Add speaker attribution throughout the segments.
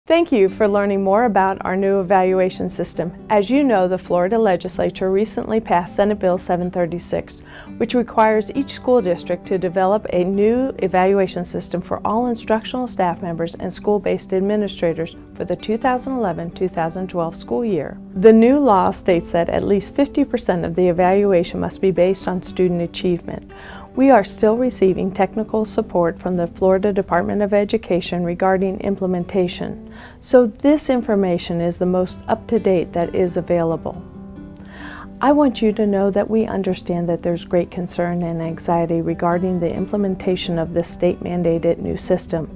Speaker 1: Thank you for learning more about our new evaluation system. As you know, the Florida Legislature recently passed Senate Bill 736, which requires each school district to develop a new evaluation system for all instructional staff members and school-based administrators for the 2011-2012 school year. The new law states that at least 50% of the evaluation must be based on student achievement. We are still receiving technical support from the Florida Department of Education regarding implementation, so this information is the most up-to-date that is available. I want you to know that we understand that there's great concern and anxiety regarding the implementation of this state-mandated new system.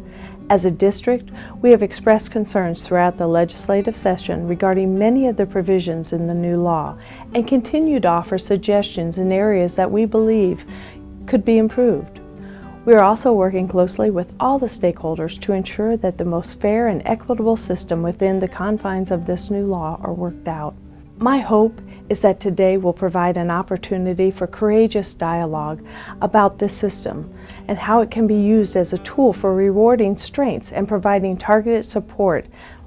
Speaker 1: As a district, we have expressed concerns throughout the legislative session regarding many of the provisions in the new law and continue to offer suggestions in areas that we believe could be improved. We are also working closely with all the stakeholders to ensure that the most fair and equitable system within the confines of this new law are worked out. My hope is that today will provide an opportunity for courageous dialogue about this system and how it can be used as a tool for rewarding strengths and providing targeted support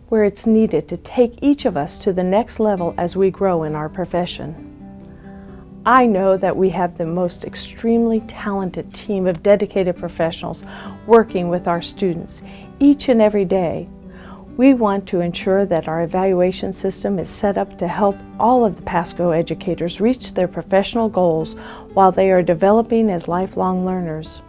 Speaker 1: where it's needed to take each of us to the next level as we grow in our profession. I know that we have the most extremely talented team of dedicated professionals working with our students each and every day. We want to ensure that our evaluation system is set up to help all of the Pasco educators reach their professional goals while they are developing as lifelong learners.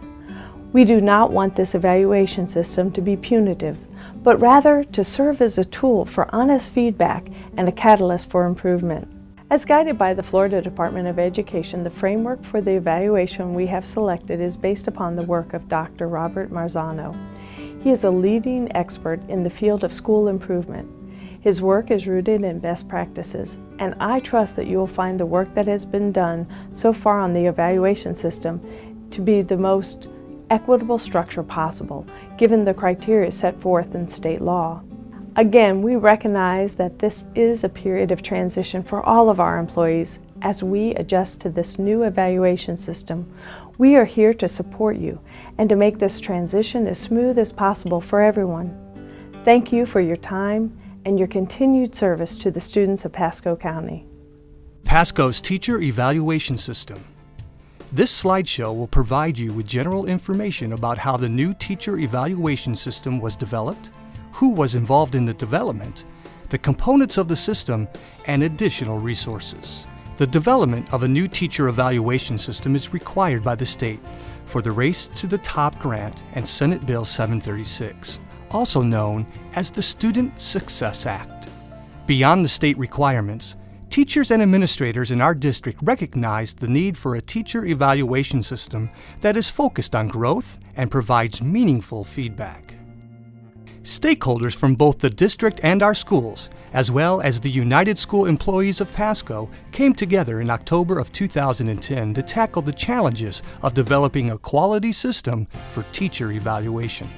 Speaker 1: We do not want this evaluation system to be punitive, but rather to serve as a tool for honest feedback and a catalyst for improvement. As guided by the Florida Department of Education, the framework for the evaluation we have selected is based upon the work of Dr. Robert Marzano. He is a leading expert in the field of school improvement. His work is rooted in best practices, and I trust that you will find the work that has been done so far on the evaluation system to be the most equitable structure possible, given the criteria set forth in state law. Again, we recognize that this is a period of transition for all of our employees as we adjust to this new evaluation system. We are here to support you and to make this transition as smooth as possible for everyone. Thank you for your time and your continued service to the students of Pasco County.
Speaker 2: Pasco's Teacher Evaluation System. This slideshow will provide you with general information about how the new teacher evaluation system was developed, who was involved in the development, the components of the system, and additional resources. The development of a new teacher evaluation system is required by the state for the Race to the Top grant and Senate Bill 736, also known as the Student Success Act. Beyond the state requirements, teachers and administrators in our district recognize the need for a teacher evaluation system that is focused on growth and provides meaningful feedback. Stakeholders from both the district and our schools, as well as the United School Employees of Pasco, came together in October of 2010 to tackle the challenges of developing a quality system for teacher evaluation.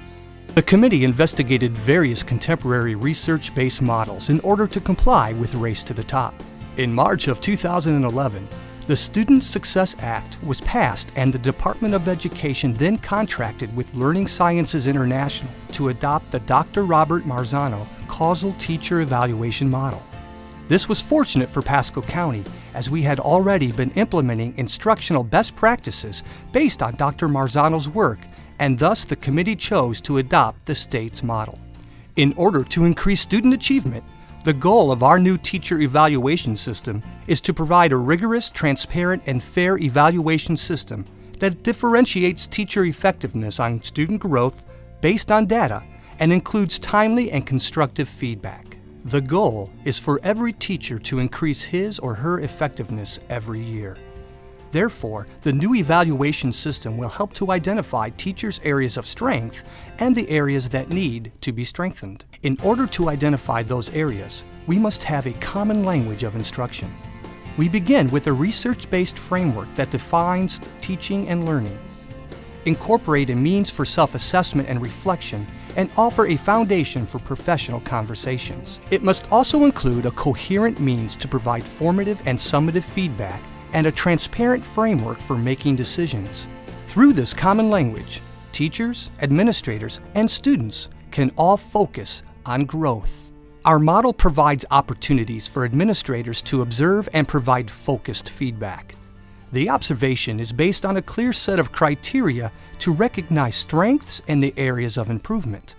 Speaker 2: The committee investigated various contemporary research-based models in order to comply with Race to the Top. In March of 2011, the Student Success Act was passed, and the Department of Education then contracted with Learning Sciences International to adopt the Dr. Robert Marzano Causal Teacher Evaluation Model. This was fortunate for Pasco County, as we had already been implementing instructional best practices based on Dr. Marzano's work, and thus the committee chose to adopt the state's model. In order to increase student achievement, the goal of our new teacher evaluation system is to provide a rigorous, transparent, and fair evaluation system that differentiates teacher effectiveness on student growth based on data and includes timely and constructive feedback. The goal is for every teacher to increase his or her effectiveness every year. Therefore, the new evaluation system will help to identify teachers' areas of strength and the areas that need to be strengthened. In order to identify those areas, we must have a common language of instruction. We begin with a research-based framework that defines teaching and learning, incorporate a means for self-assessment and reflection, and offer a foundation for professional conversations. It must also include a coherent means to provide formative and summative feedback and a transparent framework for making decisions. Through this common language, teachers, administrators, and students can all focus on growth. Our model provides opportunities for administrators to observe and provide focused feedback. The observation is based on a clear set of criteria to recognize strengths and the areas of improvement.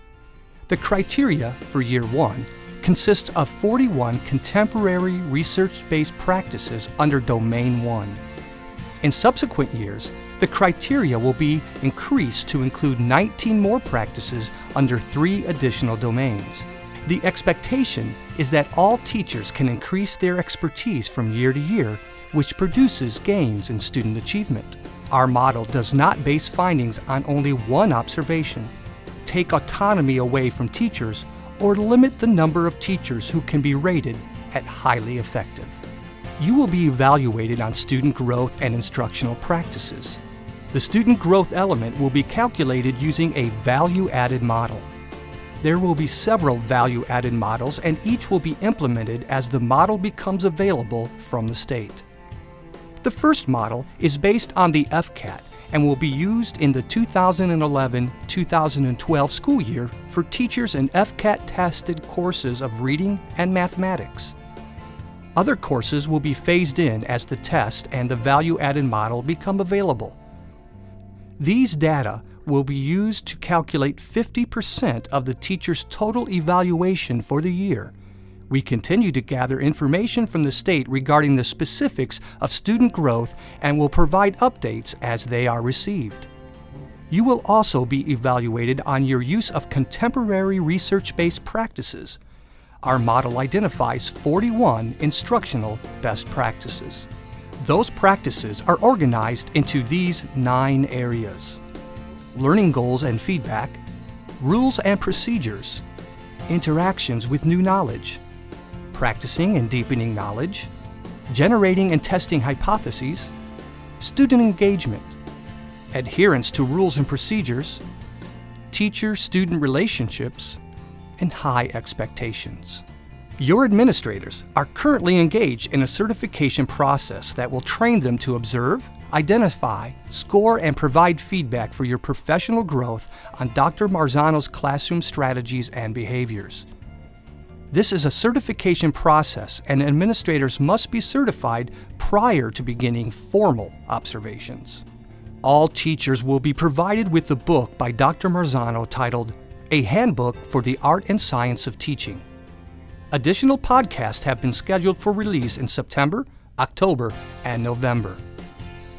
Speaker 2: The criteria for Year 1 consists of 41 contemporary research-based practices under Domain 1. In subsequent years, the criteria will be increased to include 19 more practices under 3 additional domains. The expectation is that all teachers can increase their expertise from year to year, which produces gains in student achievement. Our model does not base findings on only one observation, take autonomy away from teachers, or limit the number of teachers who can be rated at highly effective. You will be evaluated on student growth and instructional practices. The student growth element will be calculated using a value-added model. There will be several value-added models, and each will be implemented as the model becomes available from the state. The first model is based on the FCAT and will be used in the 2011-2012 school year for teachers in FCAT-tested courses of reading and mathematics. Other courses will be phased in as the test and the value-added model become available. These data will be used to calculate 50% of the teacher's total evaluation for the year. We continue to gather information from the state regarding the specifics of student growth and will provide updates as they are received. You will also be evaluated on your use of contemporary research-based practices. Our model identifies 41 instructional best practices. Those practices are organized into these 9 areas: learning goals and feedback, rules and procedures, interactions with new knowledge, practicing and deepening knowledge, generating and testing hypotheses, student engagement, adherence to rules and procedures, teacher-student relationships, and high expectations. Your administrators are currently engaged in a certification process that will train them to observe, identify, score, and provide feedback for your professional growth on Dr. Marzano's classroom strategies and behaviors. This is a certification process, and administrators must be certified prior to beginning formal observations. All teachers will be provided with the book by Dr. Marzano titled A Handbook for the Art and Science of Teaching. Additional podcasts have been scheduled for release in September, October, and November.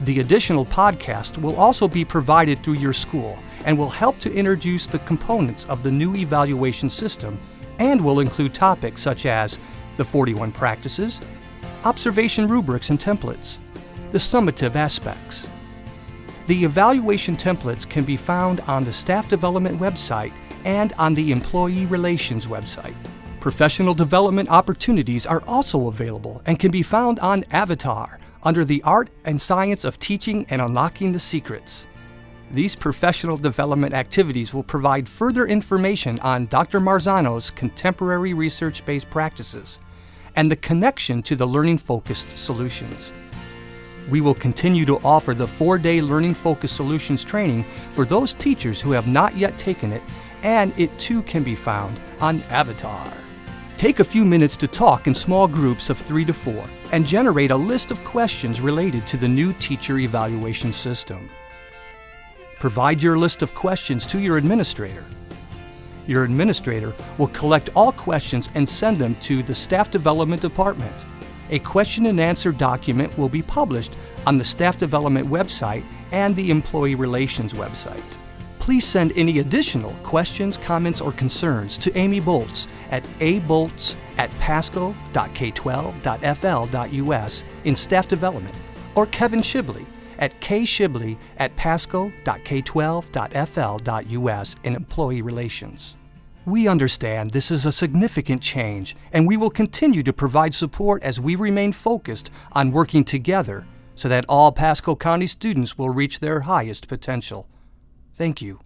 Speaker 2: The additional podcast will also be provided through your school and will help to introduce the components of the new evaluation system, and will include topics such as the 41 practices, observation rubrics and templates, the summative aspects. The evaluation templates can be found on the Staff Development website and on the Employee Relations website. Professional development opportunities are also available and can be found on Avatar under the Art and Science of Teaching and Unlocking the Secrets. These professional development activities will provide further information on Dr. Marzano's contemporary research-based practices and the connection to the learning-focused solutions. We will continue to offer the 4-day learning-focused solutions training for those teachers who have not yet taken it, and it too can be found on Avatar. Take a few minutes to talk in small groups of 3 to 4 and generate a list of questions related to the new teacher evaluation system. Provide your list of questions to your administrator. Your administrator will collect all questions and send them to the Staff Development Department. A question and answer document will be published on the Staff Development website and the Employee Relations website. Please send any additional questions, comments, or concerns to Amy Bolts at abolts@pasco.k12.fl.us in Staff Development, or Kevin Shibley at kshibley@pasco.k12.fl.us in Employee Relations. We understand this is a significant change, and we will continue to provide support as we remain focused on working together so that all Pasco County students will reach their highest potential. Thank you.